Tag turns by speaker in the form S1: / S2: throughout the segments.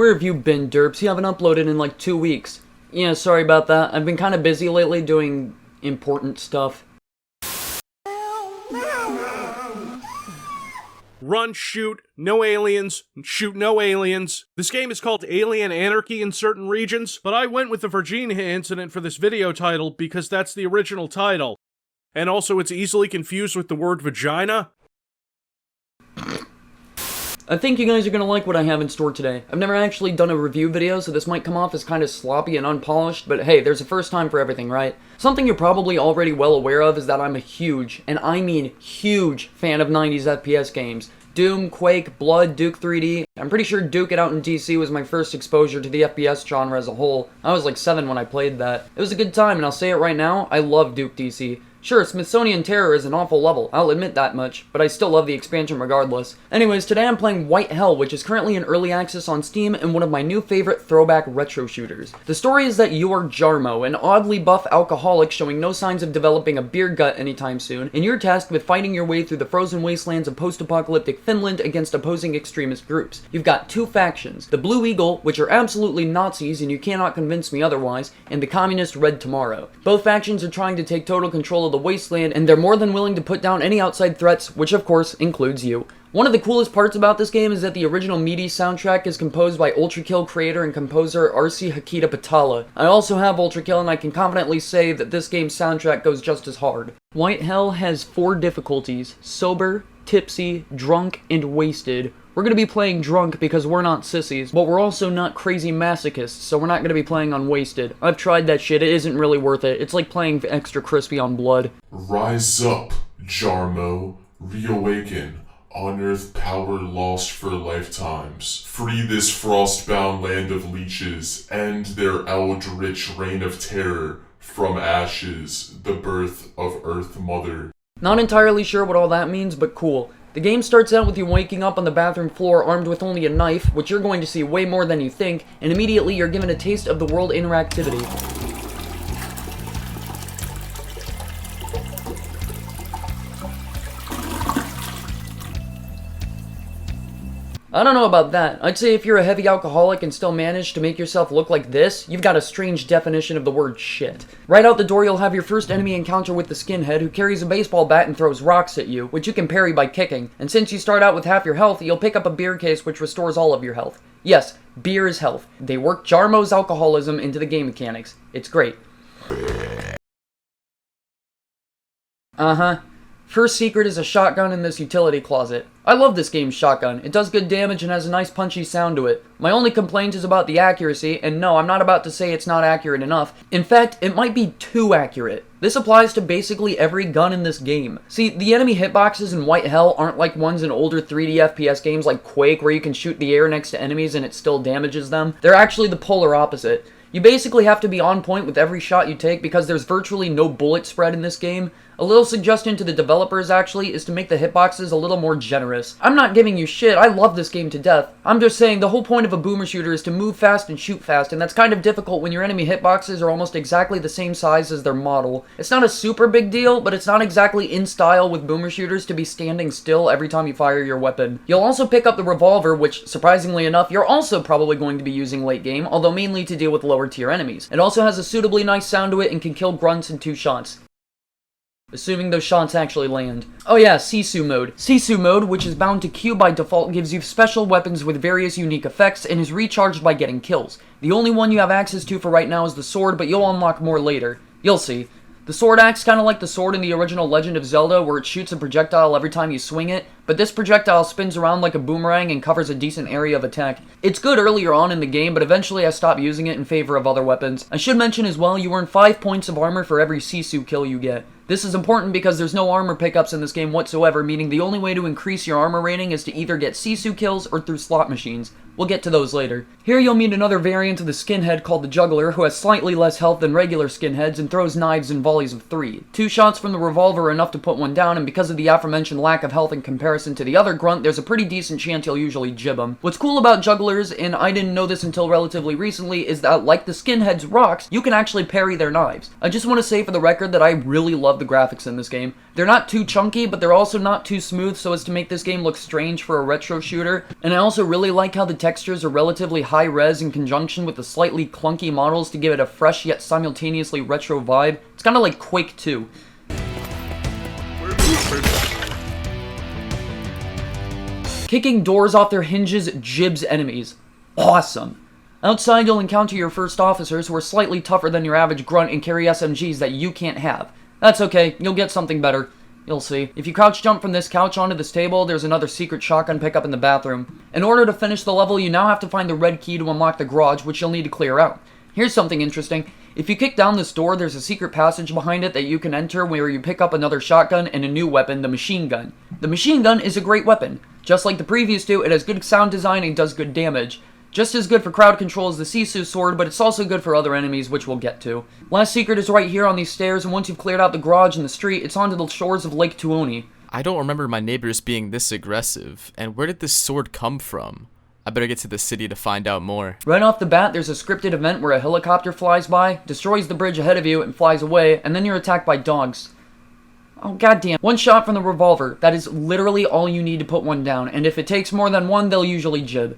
S1: where have you been, Derps? You haven't uploaded in like 2 weeks. Yeah, sorry about that. I've been kind of busy lately doing important stuff.
S2: Run, shoot, no aliens, shoot no aliens. This game is called Alien Anarchy in certain regions, but I went with the Virginia incident for this video title because that's the original title. And also it's easily confused with the word vagina.
S1: I think you guys are gonna like what I have in store today. I've never actually done a review video, so this might come off as kind of sloppy and unpolished, but hey, there's a first time for everything, right? Something you're probably already well aware of is that I'm a huge, and I mean huge, fan of 90s FPS games. Doom, Quake, Blood, Duke 3D. I'm pretty sure Duke It Out in DC was my first exposure to the FPS genre as a whole. I was like 7 when I played that. It was a good time, and I'll say it right now, I love Duke DC. Sure, Smithsonian Terror is an awful level, I'll admit that much, but I still love the expansion regardless. Anyways, today I'm playing White Hell, which is currently in early access on Steam and one of my new favorite throwback retro shooters. The story is that you're Jarmo, an oddly buff alcoholic showing no signs of developing a beer gut anytime soon, and you're tasked with fighting your way through the frozen wastelands of post-apocalyptic Finland against opposing extremist groups. You've got 2 factions, the Blue Eagle, which are absolutely Nazis and you cannot convince me otherwise, and the communist Red Tomorrow. Both factions are trying to take total control of the wasteland, and they're more than willing to put down any outside threats, which of course includes you. One of the coolest parts about this game is that the original MIDI soundtrack is composed by Ultrakill creator and composer R.C. Hakita Patala. I also have Ultrakill, and I can confidently say that this game's soundtrack goes just as hard. White Hell has 4 difficulties: sober, tipsy, drunk, and wasted. We're gonna be playing drunk because we're not sissies, but we're also not crazy masochists, so we're not gonna be playing on wasted. I've tried that shit, it isn't really worth it. It's like playing extra crispy on blood.
S3: Rise up, Jarmo. Reawaken. Unearth power lost for lifetimes. Free this frost-bound land of leeches. End their eldritch reign of terror. From ashes, the birth of Earth Mother.
S1: Not entirely sure what all that means, but cool. The game starts out with you waking up on the bathroom floor armed with only a knife, which you're going to see way more than you think, and immediately you're given a taste of the world interactivity. I don't know about that. I'd say if you're a heavy alcoholic and still manage to make yourself look like this, you've got a strange definition of the word shit. Right out the door, you'll have your first enemy encounter with the skinhead who carries a baseball bat and throws rocks at you, which you can parry by kicking. And since you start out with half your health, you'll pick up a beer case which restores all of your health. Yes, beer is health. They work Jarmo's alcoholism into the game mechanics. It's great. First secret is a shotgun in this utility closet. I love this game's shotgun. It does good damage and has a nice punchy sound to it. My only complaint is about the accuracy, and no, I'm not about to say it's not accurate enough. In fact, it might be too accurate. This applies to basically every gun in this game. See, the enemy hitboxes in White Hell aren't like ones in older 3D FPS games like Quake where you can shoot the air next to enemies and it still damages them. They're actually the polar opposite. You basically have to be on point with every shot you take because there's virtually no bullet spread in this game. A little suggestion to the developers actually is to make the hitboxes a little more generous. I'm not giving you shit, I love this game to death. I'm just saying the whole point of a boomer shooter is to move fast and shoot fast, and that's kind of difficult when your enemy hitboxes are almost exactly the same size as their model. It's not a super big deal, but it's not exactly in style with boomer shooters to be standing still every time you fire your weapon. You'll also pick up the revolver, which, surprisingly enough, you're also probably going to be using late game, although mainly to deal with lower tier enemies. It also has a suitably nice sound to it and can kill grunts in 2 shots. Assuming those shots actually land. Oh yeah, Sisu mode. Sisu mode, which is bound to Q by default, gives you special weapons with various unique effects and is recharged by getting kills. The only one you have access to for right now is the sword, but you'll unlock more later. You'll see. The sword acts kind of like the sword in the original Legend of Zelda, where it shoots a projectile every time you swing it, but this projectile spins around like a boomerang and covers a decent area of attack. It's good earlier on in the game, but eventually I stopped using it in favor of other weapons. I should mention as well, you earn 5 points of armor for every Sisu kill you get. This is important because there's no armor pickups in this game whatsoever, meaning the only way to increase your armor rating is to either get Sisu kills or through slot machines. We'll get to those later. Here you'll meet another variant of the skinhead called the Juggler, who has slightly less health than regular skinheads and throws knives in volleys of 3. 2 shots from the revolver are enough to put one down, and because of the aforementioned lack of health in comparison to the other grunt, there's a pretty decent chance you'll usually jib him. What's cool about Jugglers, and I didn't know this until relatively recently, is that like the skinheads' rocks, you can actually parry their knives. I just want to say for the record that I really love the graphics in this game. They're not too chunky, but they're also not too smooth so as to make this game look strange for a retro shooter, and I also really like how the textures are relatively high res in conjunction with the slightly clunky models to give it a fresh yet simultaneously retro vibe. It's kind of like Quake 2. Kicking doors off their hinges jibs enemies. Awesome. Outside, you'll encounter your first officers who are slightly tougher than your average grunt and carry SMGs that you can't have. That's okay, you'll get something better. You'll see. If you crouch jump from this couch onto this table, there's another secret shotgun pickup in the bathroom. In order to finish the level, you now have to find the red key to unlock the garage, which you'll need to clear out. Here's something interesting. If you kick down this door, there's a secret passage behind it that you can enter where you pick up another shotgun and a new weapon, the machine gun. The machine gun is a great weapon. Just like the previous two, it has good sound design and does good damage. Just as good for crowd control as the Sisu sword, but it's also good for other enemies, which we'll get to. Last secret is right here on these stairs, and once you've cleared out the garage and the street, it's onto the shores of Lake Tuoni.
S4: I don't remember my neighbors being this aggressive, and where did this sword come from? I better get to the city to find out more.
S1: Right off the bat, there's a scripted event where a helicopter flies by, destroys the bridge ahead of you, and flies away, and then you're attacked by dogs. Oh, goddamn. One shot from the revolver. That is literally all you need to put one down, and if it takes more than one, they'll usually jib.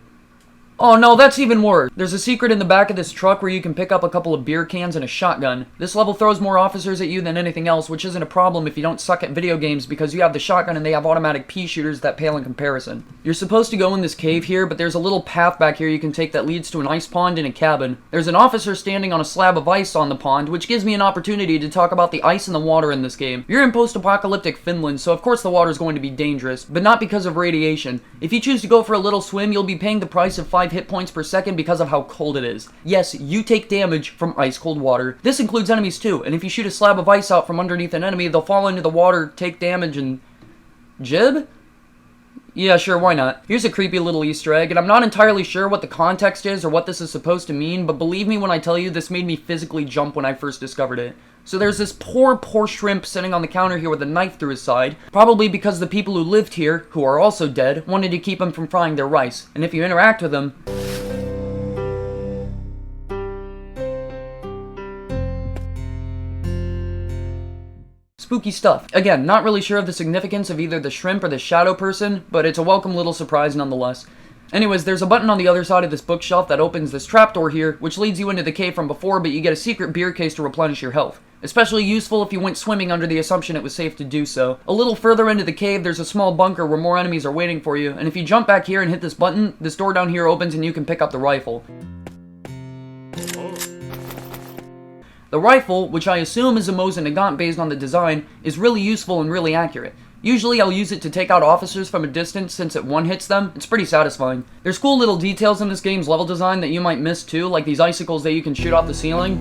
S1: Oh no, that's even worse. There's a secret in the back of this truck where you can pick up a couple of beer cans and a shotgun. This level throws more officers at you than anything else, which isn't a problem if you don't suck at video games because you have the shotgun and they have automatic pea shooters that pale in comparison. You're supposed to go in this cave here, but there's a little path back here you can take that leads to an ice pond and a cabin. There's an officer standing on a slab of ice on the pond, which gives me an opportunity to talk about the ice and the water in this game. You're in post-apocalyptic Finland, so of course the water is going to be dangerous, but not because of radiation. If you choose to go for a little swim, you'll be paying the price of 5 hit points per second because of how cold it is. Yes, you take damage from ice cold water. This includes enemies too, and if you shoot a slab of ice out from underneath an enemy, they'll fall into the water, take damage, and jib? Yeah, sure, why not? Here's a creepy little Easter egg, and I'm not entirely sure what the context is or what this is supposed to mean, but believe me when I tell you this made me physically jump when I first discovered it. So there's this poor shrimp sitting on the counter here with a knife through his side, probably because the people who lived here, who are also dead, wanted to keep him from frying their rice, and if you interact with him... Spooky stuff. Again, not really sure of the significance of either the shrimp or the shadow person, but it's a welcome little surprise nonetheless. Anyways, there's a button on the other side of this bookshelf that opens this trapdoor here, which leads you into the cave from before, but you get a secret beer case to replenish your health. Especially useful if you went swimming under the assumption it was safe to do so. A little further into the cave, there's a small bunker where more enemies are waiting for you, and if you jump back here and hit this button, this door down here opens and you can pick up the rifle. The rifle, which I assume is a Mosin Nagant based on the design, is really useful and really accurate. Usually I'll use it to take out officers from a distance since it one-hits them. It's pretty satisfying. There's cool little details in this game's level design that you might miss too, like these icicles that you can shoot off the ceiling.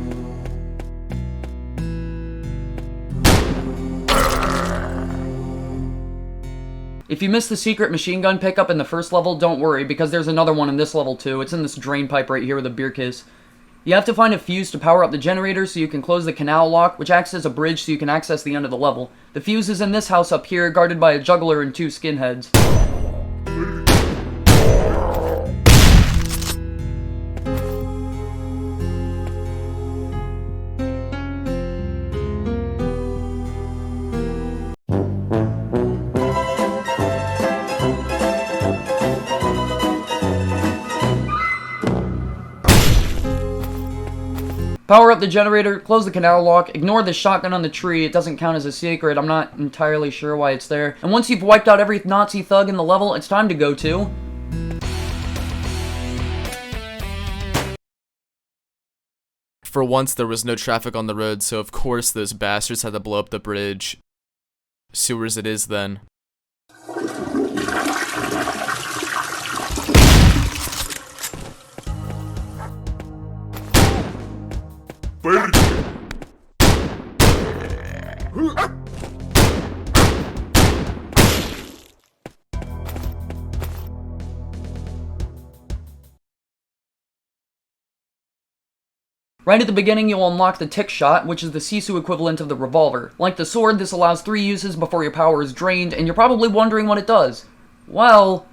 S1: If you missed the secret machine gun pickup in the first level, don't worry, because there's another one in this level too. It's in this drain pipe right here with a beer case. You have to find a fuse to power up the generator so you can close the canal lock, which acts as a bridge so you can access the end of the level. The fuse is in this house up here, guarded by a juggler and 2 skinheads. Power up the generator, close the canal lock, ignore the shotgun on the tree, it doesn't count as a secret, I'm not entirely sure why it's there. And once you've wiped out every Nazi thug in the level, it's time to go to...
S4: For once, there was no traffic on the road, so of course those bastards had to blow up the bridge. Sewers it is then.
S1: Right at the beginning, you'll unlock the tick shot, which is the Sisu equivalent of the revolver. Like the sword, this allows 3 uses before your power is drained, and you're probably wondering what it does. Well...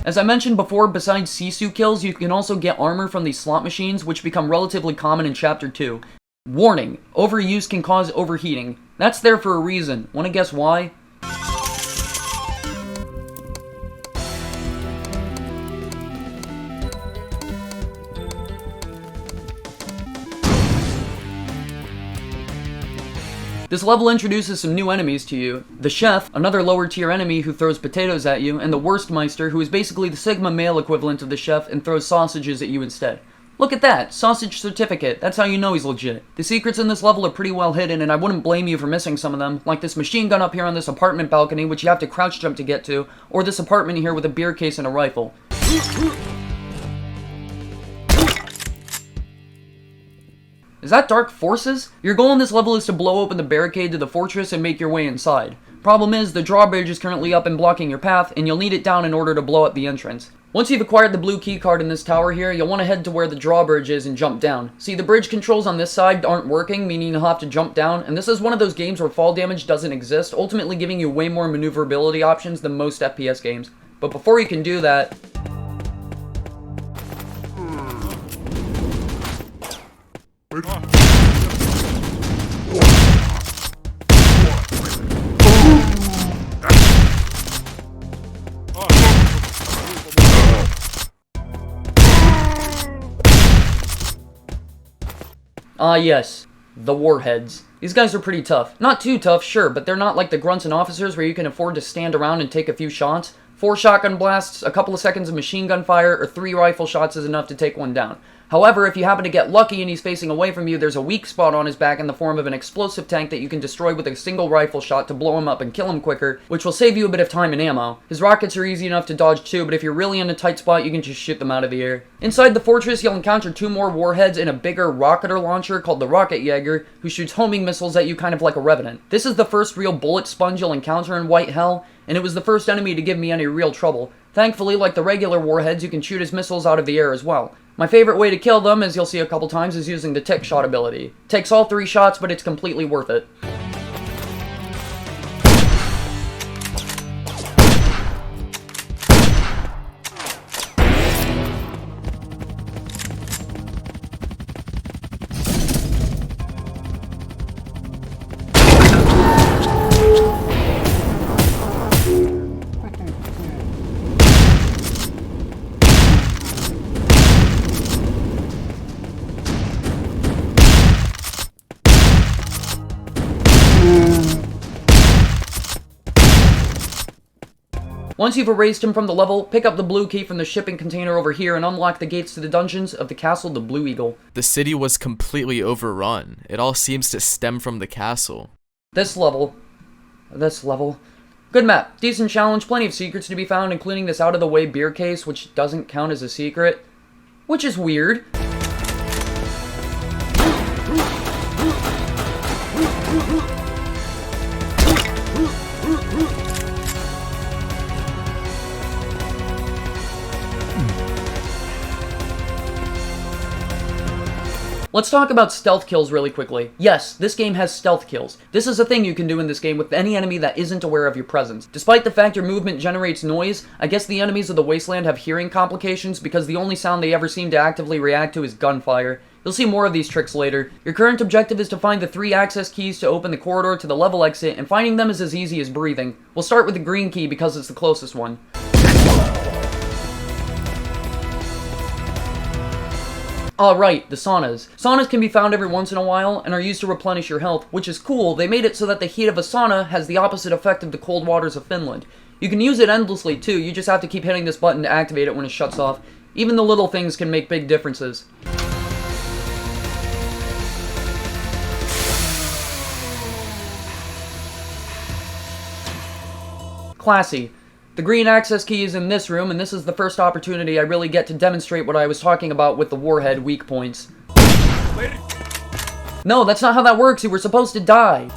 S1: as I mentioned before, besides Sisu kills, you can also get armor from these slot machines, which become relatively common in Chapter 2. Warning, overuse can cause overheating. That's there for a reason. Wanna guess why? This level introduces some new enemies to you. The Chef, another lower tier enemy who throws potatoes at you, and the Wurstmeister, who is basically the Sigma male equivalent of the Chef and throws sausages at you instead. Look at that! Sausage certificate. That's how you know he's legit. The secrets in this level are pretty well hidden, and I wouldn't blame you for missing some of them, like this machine gun up here on this apartment balcony, which you have to crouch jump to get to, or this apartment here with a beer case and a rifle. Is that Dark Forces? Your goal in this level is to blow open the barricade to the fortress and make your way inside. Problem is, the drawbridge is currently up and blocking your path, and you'll need it down in order to blow up the entrance. Once you've acquired the blue keycard in this tower here, you'll want to head to where the drawbridge is and jump down. See, the bridge controls on this side aren't working, meaning you'll have to jump down, and this is one of those games where fall damage doesn't exist, ultimately giving you way more maneuverability options than most FPS games. But before you can do that... Ah yes, the Warheads. These guys are pretty tough. Not too tough, sure, but they're not like the grunts and officers where you can afford to stand around and take a few shots. 4 shotgun blasts, a couple of seconds of machine gun fire, or 3 rifle shots is enough to take one down. However, if you happen to get lucky and he's facing away from you, there's a weak spot on his back in the form of an explosive tank that you can destroy with a single rifle shot to blow him up and kill him quicker, which will save you a bit of time and ammo. His rockets are easy enough to dodge too, but if you're really in a tight spot, you can just shoot them out of the air. Inside the fortress, you'll encounter 2 more warheads and a bigger rocketer launcher called the Rocket Jaeger, who shoots homing missiles at you kind of like a Revenant. This is the first real bullet sponge you'll encounter in White Hell, and it was the first enemy to give me any real trouble. Thankfully, like the regular warheads, you can shoot his missiles out of the air as well. My favorite way to kill them, as you'll see a couple times, is using the tick shot ability. Takes all 3 shots, but it's completely worth it. Once you've erased him from the level, pick up the blue key from the shipping container over here and unlock the gates to the dungeons of the castle the Blue Eagle.
S4: The city was completely overrun. It all seems to stem from the castle.
S1: This level. Good map, decent challenge, plenty of secrets to be found, including this out-of-the-way beer case, which doesn't count as a secret. Which is weird. Let's talk about stealth kills really quickly. Yes, this game has stealth kills. This is a thing you can do in this game with any enemy that isn't aware of your presence. Despite the fact your movement generates noise, I guess the enemies of the Wasteland have hearing complications because the only sound they ever seem to actively react to is gunfire. You'll see more of these tricks later. Your current objective is to find the 3 access keys to open the corridor to the level exit, and finding them is as easy as breathing. We'll start with the green key because it's the closest one. Alright, the saunas. Saunas can be found every once in a while and are used to replenish your health, which is cool. They made it so that the heat of a sauna has the opposite effect of the cold waters of Finland. You can use it endlessly too, you just have to keep hitting this button to activate it when it shuts off. Even the little things can make big differences. Classy. The green access key is in this room, and this is the first opportunity I really get to demonstrate what I was talking about with the warhead weak points. No, that's not how that works. You were supposed to die.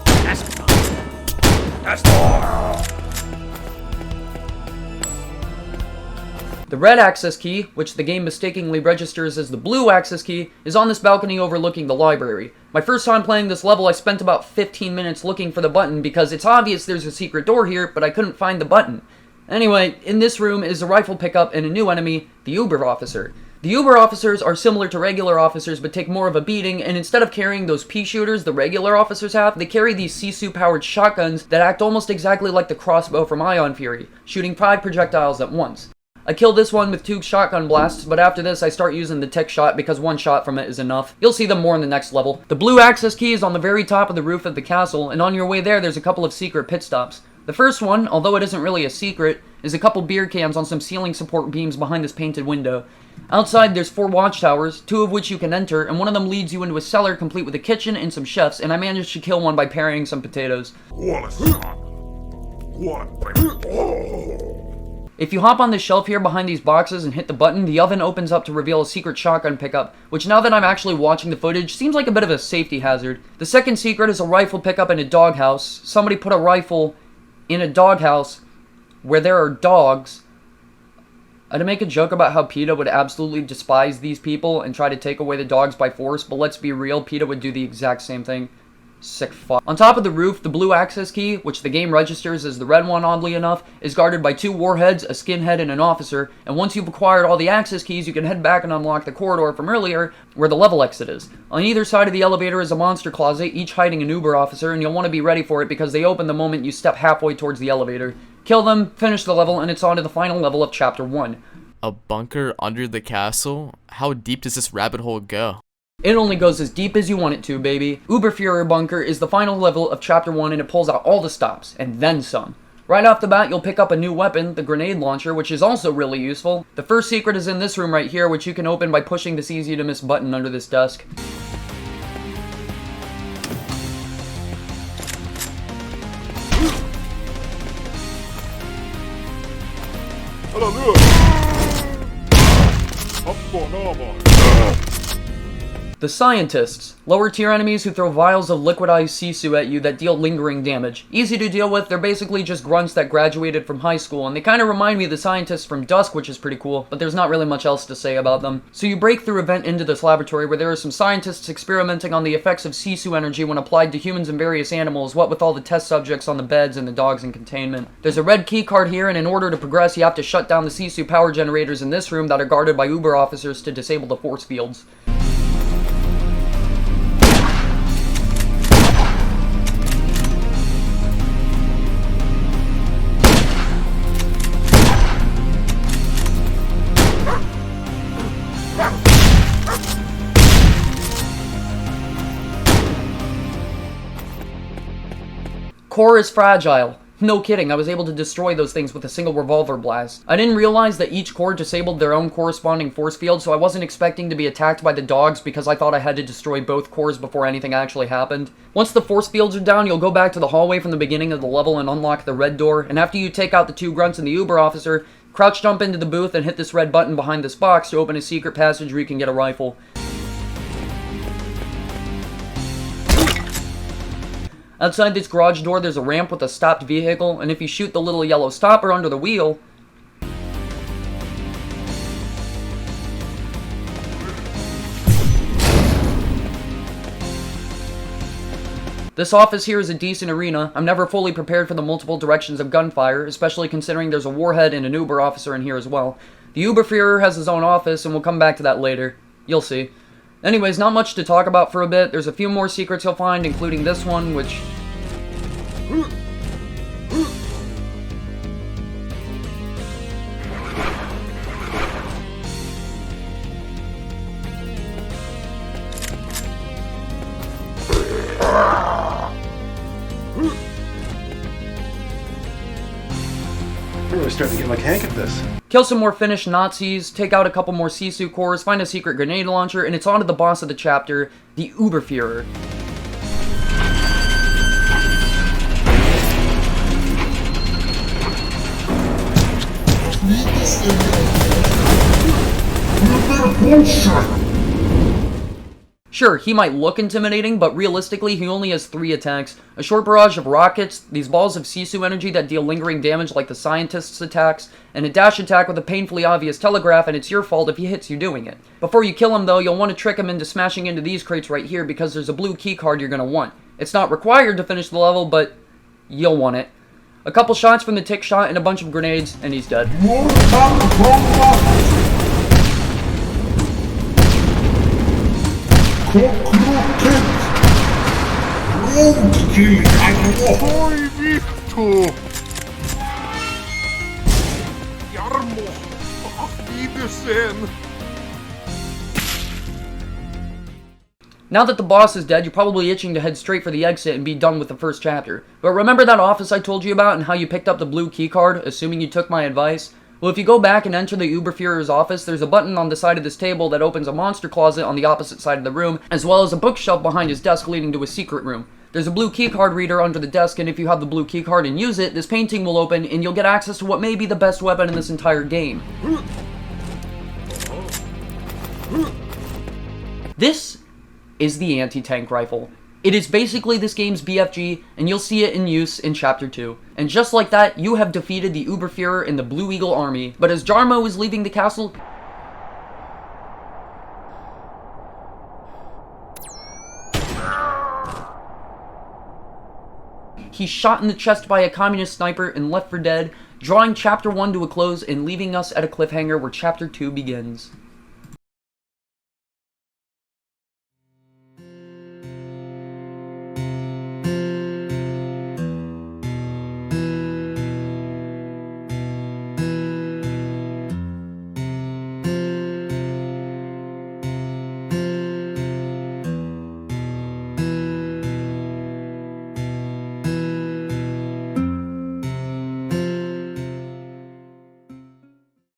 S1: The red access key, which the game mistakenly registers as the blue access key, is on this balcony overlooking the library. My first time playing this level, I spent about 15 minutes looking for the button because it's obvious there's a secret door here, but I couldn't find the button. Anyway, in this room is a rifle pickup and a new enemy, the Überofficer. The Uber officers are similar to regular officers but take more of a beating, and instead of carrying those pea shooters the regular officers have, they carry these Sisu-powered shotguns that act almost exactly like the crossbow from Ion Fury, shooting 5 projectiles at once. I killed this one with 2 shotgun blasts, but after this I start using the tick shot because 1 shot from it is enough. You'll see them more in the next level. The blue access key is on the very top of the roof of the castle, and on your way there's a couple of secret pit stops. The first one, although it isn't really a secret, is a couple beer cans on some ceiling support beams behind this painted window. Outside there's 4 watchtowers, 2 of which you can enter, and one of them leads you into a cellar complete with a kitchen and some chefs, and I managed to kill one by parrying some potatoes. If you hop on this shelf here behind these boxes and hit the button, the oven opens up to reveal a secret shotgun pickup, which now that I'm actually watching the footage, seems like a bit of a safety hazard. The second secret is a rifle pickup in a doghouse. Somebody put a rifle in a doghouse where there are dogs. I'd make a joke about how PETA would absolutely despise these people and try to take away the dogs by force, but let's be real, PETA would do the exact same thing. Sick fuck. On top of the roof, the blue access key, which the game registers as the red one oddly enough, is guarded by 2 warheads, a skinhead, and an officer, and once you've acquired all the access keys, you can head back and unlock the corridor from earlier, where the level exit is. On either side of the elevator is a monster closet, each hiding an Uber officer, and you'll want to be ready for it because they open the moment you step halfway towards the elevator. Kill them, finish the level, and it's on to the final level of Chapter 1.
S4: A bunker under the castle? How deep does this rabbit hole go?
S1: It only goes as deep as you want it to, baby. Überfuhrerbunker is the final level of Chapter 1 and it pulls out all the stops, and then some. Right off the bat, you'll pick up a new weapon, the grenade launcher, which is also really useful. The first secret is in this room right here, which you can open by pushing this easy to miss button under this desk. The scientists, lower tier enemies who throw vials of liquidized Sisu at you that deal lingering damage. Easy to deal with, they're basically just grunts that graduated from high school, and they kind of remind me of the scientists from Dusk, which is pretty cool, but there's not really much else to say about them. So you break through a vent into this laboratory where there are some scientists experimenting on the effects of Sisu energy when applied to humans and various animals, what with all the test subjects on the beds and the dogs in containment. There's a red key card here, and in order to progress you have to shut down the Sisu power generators in this room that are guarded by Uber officers to disable the force fields. Core is fragile. No kidding, I was able to destroy those things with a single revolver blast. I didn't realize that each core disabled their own corresponding force field, so I wasn't expecting to be attacked by the dogs because I thought I had to destroy both cores before anything actually happened. Once the force fields are down, you'll go back to the hallway from the beginning of the level and unlock the red door, and after you take out the 2 grunts and the Uber officer, crouch jump into the booth and hit this red button behind this box to open a secret passage where you can get a rifle. Outside this garage door, there's a ramp with a stopped vehicle, and if you shoot the little yellow stopper under the wheel, this office here is a decent arena. I'm never fully prepared for the multiple directions of gunfire, especially considering there's a warhead and an Uber officer in here as well. The Überfuhrer has his own office, and we'll come back to that later. You'll see. Anyways, not much to talk about for a bit. There's a few more secrets you'll find, including this one, which...
S5: I'm really starting to get my tank at this.
S1: Kill some more Finnish Nazis, take out a couple more Sisu cores, find a secret grenade launcher, and it's on to the boss of the chapter, the Überfuhrer. Sure, he might look intimidating, but realistically, he only has 3 attacks. A short barrage of rockets, these balls of Sisu energy that deal lingering damage like the scientists' attacks, and a dash attack with a painfully obvious telegraph, and it's your fault if he hits you doing it. Before you kill him though, you'll want to trick him into smashing into these crates right here because there's a blue key card you're going to want. It's not required to finish the level, but you'll want it. A couple shots from the tick shot and a bunch of grenades, and he's dead.
S6: Oi vittu! Jarmo! Auf Wiedersehen!
S1: Now that the boss is dead, you're probably itching to head straight for the exit and be done with the first chapter. But remember that office I told you about and how you picked up the blue keycard, assuming you took my advice? Well, if you go back and enter the Überfuhrer's office, there's a button on the side of this table that opens a monster closet on the opposite side of the room, as well as a bookshelf behind his desk leading to a secret room. There's a blue keycard reader under the desk, and if you have the blue keycard and use it, this painting will open and you'll get access to what may be the best weapon in this entire game. This is the anti-tank rifle. It is basically this game's BFG, and you'll see it in use in Chapter 2. And just like that, you have defeated the Überfuhrer in the Blue Eagle army. But as Jarmo is leaving the castle, he's shot in the chest by a communist sniper and left for dead, drawing Chapter 1 to a close and leaving us at a cliffhanger where Chapter 2 begins.